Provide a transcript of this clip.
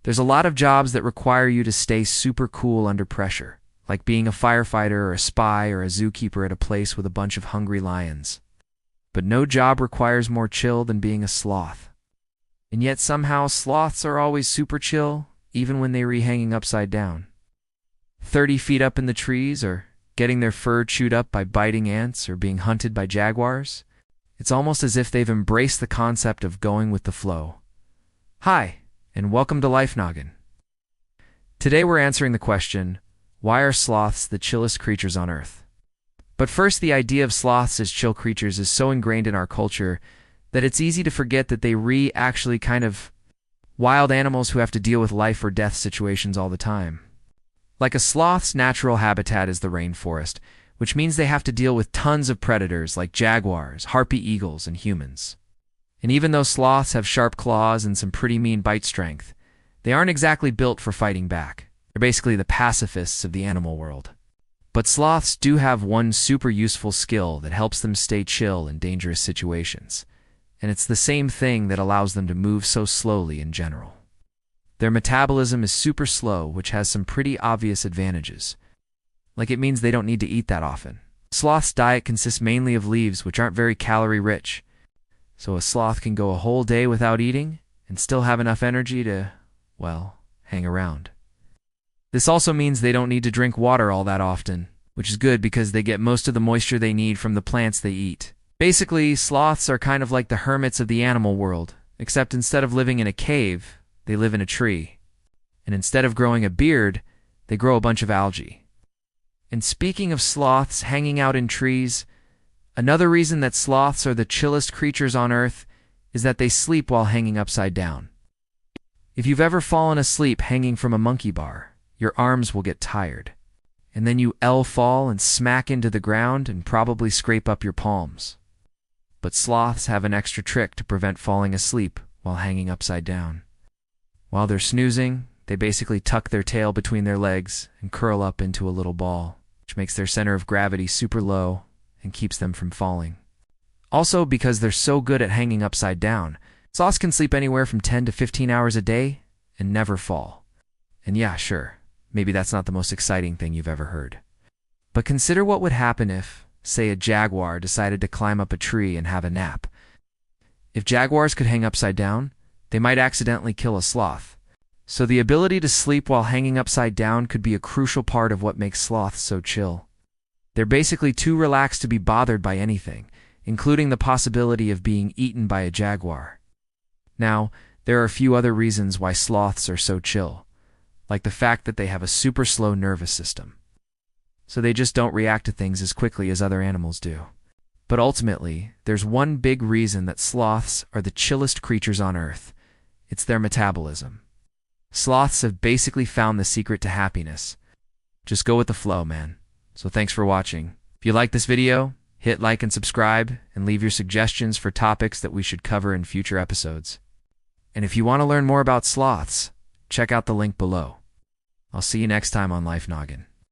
There's a lot of jobs that require you to stay super cool under pressure, like being a firefighter or a spy or a zookeeper at a place with a bunch of hungry lions. But no job requires more chill than being a sloth. And yet somehow sloths are always super chill, even when they re-hanging upside down. 30 feet up in the trees, or getting their fur chewed up by biting ants, or being hunted by jaguars. It's almost as if they've embraced the concept of going with the flow. Hi, and welcome to Life Noggin. Today we're answering the question, why are sloths the chillest creatures on Earth? But first, the idea of sloths as chill creatures is so ingrained in our culture that it's easy to forget that they actually kind of wild animals who have to deal with life or death situations all the time. Like a sloth's natural habitat is the rainforest, which means they have to deal with tons of predators like jaguars, harpy eagles, and humans. And even though sloths have sharp claws and some pretty mean bite strength, they aren't exactly built for fighting back. They're basically the pacifists of the animal world. But sloths do have one super useful skill that helps them stay chill in dangerous situations. And it's the same thing that allows them to move so slowly in general. Their metabolism is super slow, which has some pretty obvious advantages. Like it means they don't need to eat that often. Sloth's diet consists mainly of leaves, which aren't very calorie-rich. So a sloth can go a whole day without eating and still have enough energy to, well, hang around. This also means they don't need to drink water all that often, which is good because they get most of the moisture they need from the plants they eat. Basically, sloths are kind of like the hermits of the animal world, except instead of living in a cave, they live in a tree. And instead of growing a beard, they grow a bunch of algae. And speaking of sloths hanging out in trees, another reason that sloths are the chillest creatures on Earth is that they sleep while hanging upside down. If you've ever fallen asleep hanging from a monkey bar, your arms will get tired. And then you fall and smack into the ground and probably scrape up your palms. But sloths have an extra trick to prevent falling asleep while hanging upside down. While they're snoozing, they basically tuck their tail between their legs and curl up into a little ball, which makes their center of gravity super low and keeps them from falling. Also, because they're so good at hanging upside down, sloths can sleep anywhere from 10 to 15 hours a day and never fall. And yeah, sure, maybe that's not the most exciting thing you've ever heard. But consider what would happen if, say, a jaguar decided to climb up a tree and have a nap. If jaguars could hang upside down, they might accidentally kill a sloth. So the ability to sleep while hanging upside down could be a crucial part of what makes sloths so chill. They're basically too relaxed to be bothered by anything, including the possibility of being eaten by a jaguar. Now, there are a few other reasons why sloths are so chill, like the fact that they have a super slow nervous system. So they just don't react to things as quickly as other animals do. But ultimately, there's one big reason that sloths are the chillest creatures on Earth. It's their metabolism. Sloths have basically found the secret to happiness. Just go with the flow, man. So thanks for watching. If you like this video, hit like and subscribe, and leave your suggestions for topics that we should cover in future episodes. And if you want to learn more about sloths, check out the link below. I'll see you next time on Life Noggin.